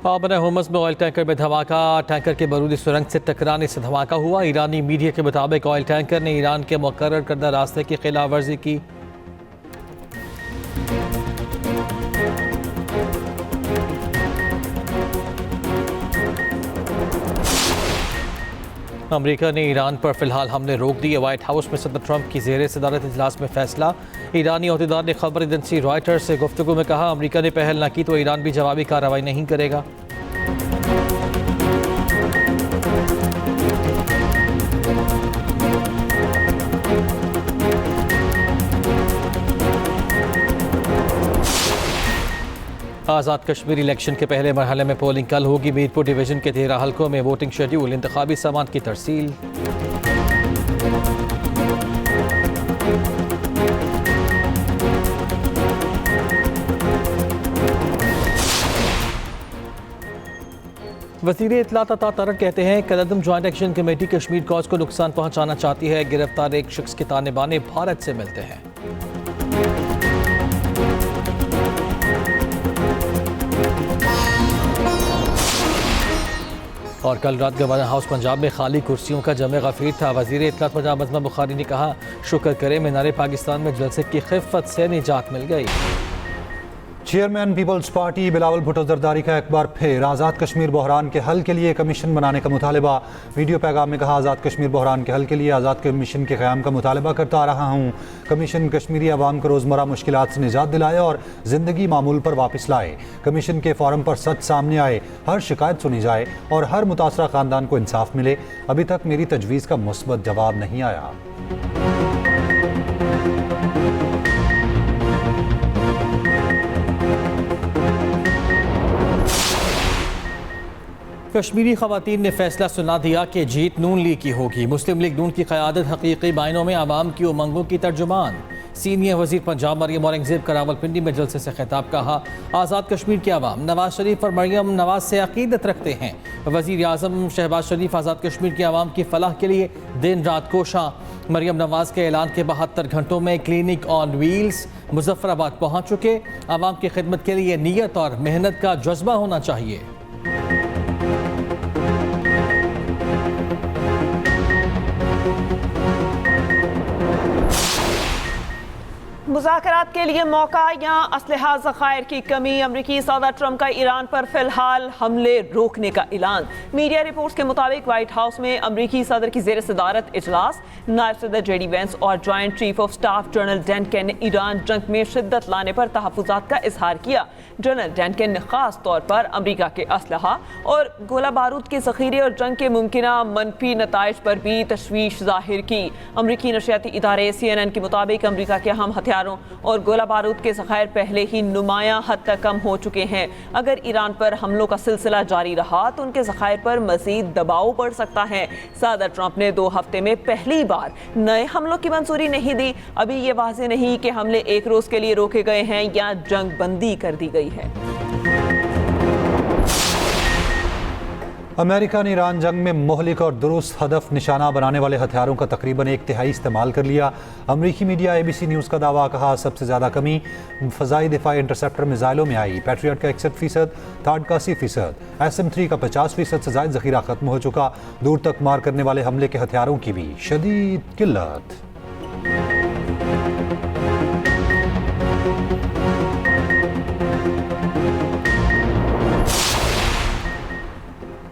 आबना homes में oil tanker में धमाका। टैंकर के बारूदी सुरंग से टकराने से धमाका हुआ। ईरानी मीडिया के मुताबिक ऑयल टैंकर ने ईरान के मुकर्रर करदा रास्ते की खिलाफ वर्जी की। अमेरिका ने ईरान पर फिलहाल हमले रोक दिए। व्हाइट हाउस में सदर ट्रंप की ज़ेरे सदारत इजलास में फैसला। ईरानी अहदेदार ने खबर एजेंसी रॉयटर्स से गुफ्तगू में कहा, अमेरिका ने पहल न की तो ईरान भी जवाबी कार्रवाई नहीं करेगा। आज़ाद कश्मीर इलेक्शन के पहले मरहले में पोलिंग कल होगी। मीरपुर डिवीजन के 13 हलकों में वोटिंग शेड्यूल। इंतखाबी सामान की तरसील। वज़ीर इत्तलात अता तरर कहते हैं, कदम joint action committee Kashmir cause को नुकसान पहुंचाना चाहती है। गिरफ्तार एक शख्स के ताने बाने भारत से मिलते हैं। और कल रात गवर्नर हाउस पंजाब में खाली कुर्सियों का जमे गफीर था। वज़ीर इत्तलात पंजाब अज़मा बुखारी ने कहा, शुक्र करें मीनारे पाकिस्तान में जलसे की खिफ़त से निजात मिल गई। Chairman peoples party Bilawal Bhutto Zardari का एक बार फिर आज़ाद कश्मीर बहरान के हल के लिए कमीशन बनाने का मुतालबा। वीडियो पैगाम में कहा, आज़ाद कश्मीर बहरान के हल के लिए आज़ाद कमीशन के क़याम का मुतालबा करता आ रहा हूँ। कमीशन कश्मीरी अवाम को रोज़मर्रा मुश्किलात से निजात दिलाए और ज़िंदगी मामूल पर वापस लाए। कमीशन के फ़ोरम पर सच सामने आए, हर शिकायत सुनी जाए और हर मुतासरा ख़ानदान को इंसाफ मिले। अभी तक मेरी तजवीज़ का मुस्बत जवाब नहीं आया। कश्मीरी खवातीन ने फैसला सुना दिया कि जीत नून लीग की होगी। मुस्लिम लीग नून की क़यादत हकीकी मायनों में आवाम की उमंगों की तर्जुमान। सीनियर वज़ीर पंजाब मरियम औरंगज़ेब का रावलपिंडी में जलसे से खिताब। कहा, आज़ाद कश्मीर के अवाम नवाज शरीफ और मरियम नवाज से अकीदत रखते हैं। वज़ीर आज़म शहबाज शरीफ आज़ाद कश्मीर के अवाम की फलाह के लिए दिन रात कोशां। मरियम नवाज के ऐलान के 72 घंटों में क्लिनिक ऑन व्हील्स मुजफ्फराबाद पहुँच चुके। अवाम की खिदमत के लिए नीयत और मेहनत का जज्बा होना चाहिए। मुज़ाकरात के लिए मौका या असलहा ज़खायर की कमी। अमरीकी सदर ट्रंप का ईरान पर फिलहाल हमले रोकने का ऐलान। मीडिया रिपोर्ट्स के मुताबिक व्हाइट हाउस में अमरीकी सदर की ज़ेर सदारत इजलास। नायब सदर जेडी वेंस और joint chief of staff general Dan Caine ने ईरान जंग में शिद्दत लाने पर तहफ़्फ़ुज़ात का इजहार किया। जनरल डेनकन ने ख़ास तौर पर अमरीका के असलहा और गोला बारूद के ज़ख़ीरे और जंग के मुमकिना मनफी नताइज पर भी तशवीश ज़ाहिर की। अमरीकी नशियाती इदारे CNN के मुताबिक अमरीका के अहम हथियारों और गोला बारूद के ज़खायर पहले ही नुमायां हद तक कम हो चुके हैं। अगर ईरान पर हमलों का सिलसिला जारी रहा तो उनके ज़खायर पर मज़ीद दबाव बढ़ सकता है। सदर ट्रंप ने 2 हफ्ते में पहली बार नए हमलों की मंजूरी नहीं दी। अभी ये वाज़ेह नहीं कि हमले एक रोज़ के लिए रोके गए हैं या जंग बंदी कर दी गई है। अमेरिका ने ईरान जंग में मोहलिक और दुरुस्त हदफ निशाना बनाने वाले हथियारों का तकरीबन 1/3 इस्तेमाल कर लिया। अमरीकी मीडिया ABC न्यूज़ का दावा। कहा, सबसे ज़्यादा कमी फ़ज़ाई दिफ़ाई इंटरसेप्टर मिज़ाइलों में आई। पैट्रियट का 61%, थार्ड का 80%, SM-3 का 50% से ज़ायद ज़ख़ीरा ख़त्म हो चुका। दूर तक मार करने वाले हमले के हथियारों की भी शदीद किल्लत।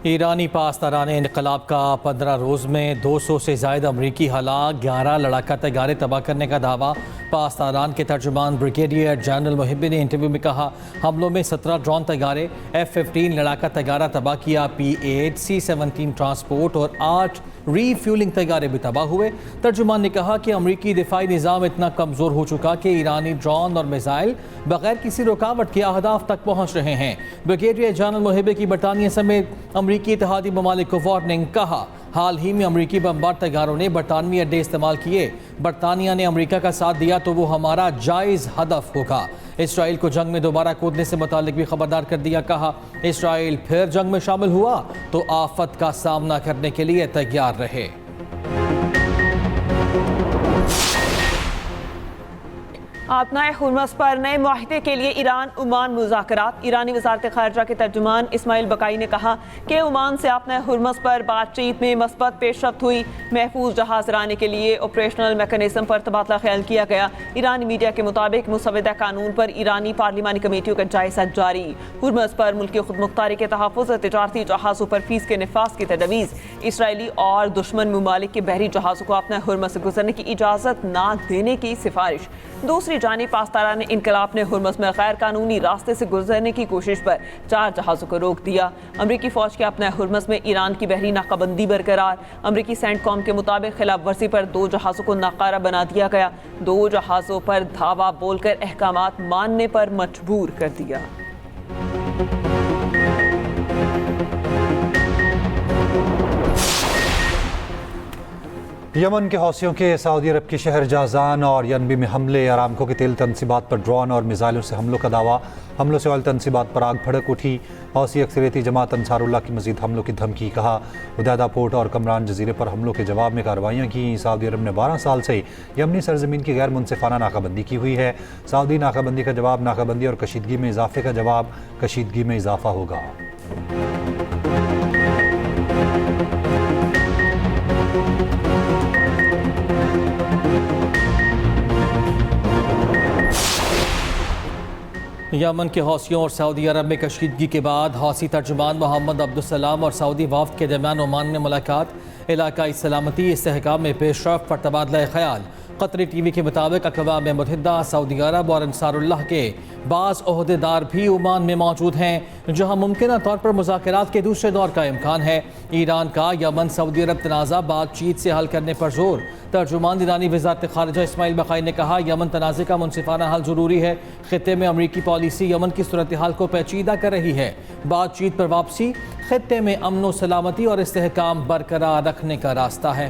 ईरानी पासदारान इनकलाब का 15 रोज़ में 200 से ज़ायद अमरीकी हलाक, 11 लड़ाका तैयारे तबाह करने का दावा। पासदारान के तर्जुमान ब्रिगेडियर जनरल मुहिब्बी ने इंटरव्यू में कहा, हमलों में 17 ड्रोन तैयारे, F-15 लड़ाका तैयारा तबाह किया, P-8, C-17 ट्रांसपोर्ट और 8 रीफ्यूलिंग तैयारे भी तबाह हुए। तर्जुमान ने कहा कि अमरीकी दिफाई निज़ाम इतना कमज़ोर हो चुका कि ईरानी ड्रोन और मिसाइल बगैर किसी रुकावट के अहदाफ तक पहुँच रहे हैं। ब्रिगेडियर जनरल मुहिब्बी की बरतानिया समेत अमरीकी इत्तेहादी ममालिक को वार्निंग। कहा, हाल ही में अमरीकी बमबार तैयारों ने बरतानवी अड्डे इस्तेमाल किए। बरतानिया ने अमरीका का साथ दिया तो वो हमारा जायज़ हदफ होगा। इसराइल को जंग में दोबारा कूदने से मुतालिक भी खबरदार कर दिया। कहा, इसराइल फिर जंग में शामिल हुआ तो आफत का सामना करने के लिए तैयार रहे। आपनाए हुर्मस पर नए मुआहिदे के लिए ईरान ओमान मुज़ाकरात। ईरानी वज़ारत ख़ारजा के तर्जुमान इस्माइल बकाई ने कहा कि ओमान से आपनाए हुर्मस पर बातचीत में मस्बत पेशरफ्त हुई। महफूज जहाज़ लाने के लिए ऑपरेशनल मैकेनिज्म पर तबादला ख्याल किया गया। ईरानी मीडिया के मुताबिक मुसवदा कानून पर ईरानी पार्लिमानी कमेटियों का जायजा जारी। हुर्मस पर मुल्की खुद मुख्तारी के तहफ़्फ़ुज़ तिजारती जहाज़ों पर फीस के नफाज की तजवीज़। इसराइली और दुश्मन ममालिक के बहरी जहाज़ों को अपने हुर्मस से गुजरने की इजाज़त ना देने की सिफारिश। दूसरी जानिब पास्तारान इनकलाब ने हुर्मस में गैर कानूनी रास्ते से गुजरने की कोशिश पर 4 जहाज़ों को रोक दिया। अमरीकी फ़ौज के अपने हुर्मस में ईरान की बहरी नाकाबंदी बरकरार। अमरीकी सेंटकॉम के मुताबिक खिलाफ वर्जी पर 2 जहाज़ों को नाकारा बना दिया गया। 2 जहाज़ों पर धावा बोलकर अहकामात मानने पर मजबूर कर दिया। यमन के हौसियों के सऊदी अरब के शहर जाजान और यनबी में हमले। अरामको की तेल तनसीबात पर ड्रोन और मिसाइलों से हमलों का दावा। हमलों से ऑयल तनसीबात पर आग भड़क उठी। हौसी अक्सरियती जमात अंसारुल्लाह की मजीद हमलों की धमकी। कहा हुदैदा पोर्ट और कमरान जजीरे पर हमलों के जवाब में कार्रवाइयाँ की। सऊदी अरब ने 12 साल से यमनी सरजमीन की गैर मुनसिफाना नाकाबंदी की हुई है। सऊदी नाकाबंदी का जवाब नाकाबंदी और कशीदगी में इजाफे का जवाब कशीदगी में इजाफा होगा। यमन के हौसियों और सऊदी अरब में कशीदगी के बाद हौसी तर्जुमान मोहम्मद अब्दुलसलाम और सऊदी वफ्द के दरमियान ओमान में मुलाकात। इलाकाई सलामती इस्तेहकाम में पेशरफ पर तबादला ख्याल। कतरी टीवी के मुताबिक अक़वाम मुत्तहिदा, सऊदी अरब और अंसारुल्लाह के बाज़ ओहदेदार भी ओमान में मौजूद हैं, जहाँ मुमकिन तौर पर मुज़ाकरात के दूसरे दौर का इम्कान है। ईरान का यमन सऊदी अरब तनाज़ा बातचीत से हल करने पर जोर। तर्जुमान ईरानी वज़ारत ख़ारिजा इस्माइल बकाई ने कहा यमन तनाज़े का मुनसिफाना हल ज़रूरी है। ख़ित्ते में अमरीकी पॉलिसी यमन की सूरत हाल को पेचीदा कर रही है। बातचीत पर वापसी ख़ित्ते में अमन व सलामती और इस्तेहकाम बरकरार रखने का रास्ता है।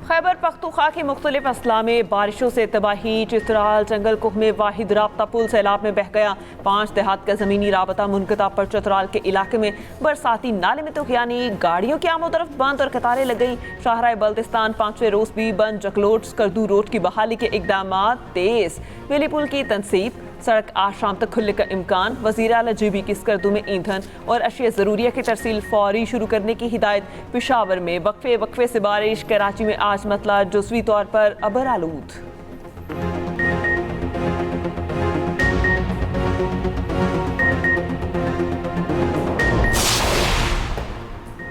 खैबर पख्तूनख्वा के मुख्तलिफ अजला में बारिशों से तबाही। चित्राल जंगल कुह में वाहिद राब्ता पुल सैलाब में बह गया। 5 देहात का ज़मीनी राबता मुनक़ता पर चित्राल के इलाके में बरसाती नाले में तूफ़ानी गाड़ियों की आमोदरफ्त बंद और कतारें लग गई। शाहराह बल्तिस्तान 5वें रोज़ भी बंद। जकलोट स्कर्दू रोड की बहाली के इकदाम तेज़। वेली पुल की तनसीब। सड़क आज शाम तक खुलने का इम्कान। वज़ीर आला GB की स्कर्दू में ईंधन और अशिया ज़रूरिया की तरसील फौरी शुरू करने की हिदायत। पेशावर में वक्फे से बारिश। कराची में आज मतला जुज़वी तौर पर अबर आलूद।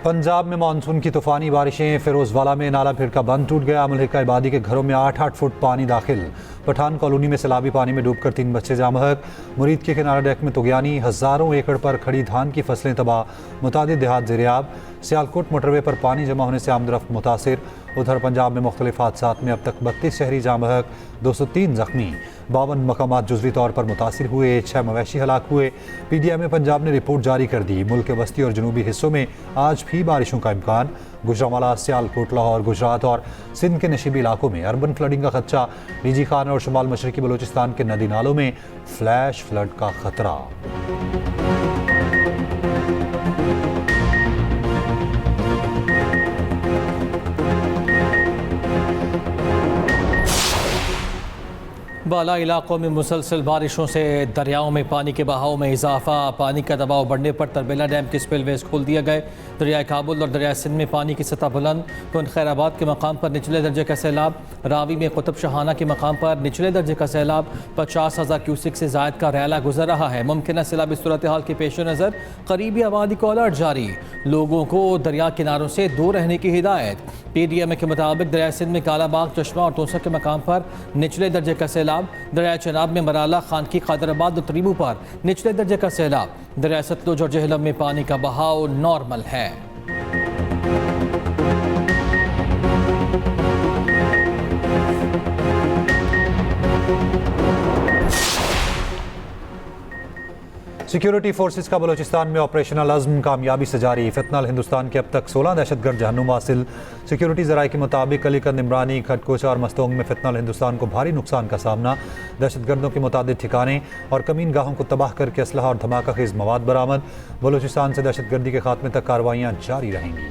पंजाब में मानसून की तूफ़ानी बारिशें। फिरोजवाला में नाला फिर का बंद टूट गया। मुल्हिका इबादी के घरों में 8-8 फुट पानी दाखिल। पठान कॉलोनी में सैलाबी पानी में डूबकर 3 बच्चे जामहक। मुरीद के किनारा डेक में तुगयानी। हज़ारों एकड़ पर खड़ी धान की फसलें तबाह। मुतादिद देहात ज़ेरियाब। सियालकोट मोटरवे पर पानी जमा होने से आमदरफ्त मुतासिर। उधर पंजाब में मुख्तलिफ हादसात में अब तक 32 शहरी जामहक, 203 ज़ख्मी। 52 मकामात जुज़वी तौर पर मुतासिर हुए। 6 मवेशी हलाक हुए। PDM पंजाब ने रिपोर्ट जारी कर दी। मुल्क के वस्ती और जनूबी हिस्सों में आज भी बारिशों का इम्कान। गुजरांवाला, सियालकोट, लाहौर, गुजरात और सिंध के नशीबी इलाकों में अर्बन फ्लडिंग का खदशा। डीजी खान और शुमाल मशरकी बलोचिस्तान के नदी नालों में फ्लैश फ्लड का खतरा। बाला इलाकों में मुसलसल बारिशों से दरियाओं में पानी के बहाव में इजाफा। पानी का दबाव बढ़ने पर तरबेला डैम के स्पिलवेज खोल दिए गए। दरियाए काबुल और दरिया सिंध में पानी की सतह बुलंद। तो खैराबाद के मकाम पर निचले दर्जे का सैलाब। रावी में कुतुब शहाना के मकाम पर निचले दर्जे का सैलाब। 50,000 क्यूसिक से जायद का रैला गुजर रहा है। मुमकिन सैलाबी सूरत हाल के पेश नज़र करीबी आबादी को अलर्ट जारी। लोगों को दरिया किनारों से दूर रहने की हिदायत। PDM के मुताबिक दरिया सिंध में कालाबाग, चश्मा और तोसा के मकाम पर निचले दर्जे का सैलाब। दरिया चनाब में मराला, खानकी, कादराबाद और त्रिबू पर निचले दर्जे का सैलाब। दरिया सतलुज और जहलम में पानी का बहाव नॉर्मल है। सिक्योरिटी फोर्सेस का बलूचिस्तान में ऑपरेशन अल-अज़्म कामयाबी से जारी। फितनल हिंदुस्तान के अब तक 16 दहशतगर्द जहन्नुम हासिल। सिक्योरिटी जराये के मुताबिक अलीकंद, इमरानी, खटकोचा और मस्तोंग में फितनल हिंदुस्तान को भारी नुकसान का सामना। दहशतगर्दों के मुतादिद ठिकाने और कमीन गाहों को तबाह करके असलहा और धमाका खेज मवाद बरामद। बलूचिस्तान से दहशतगर्दी के खात्मे तक कार्रवाइयाँ जारी रहेंगी।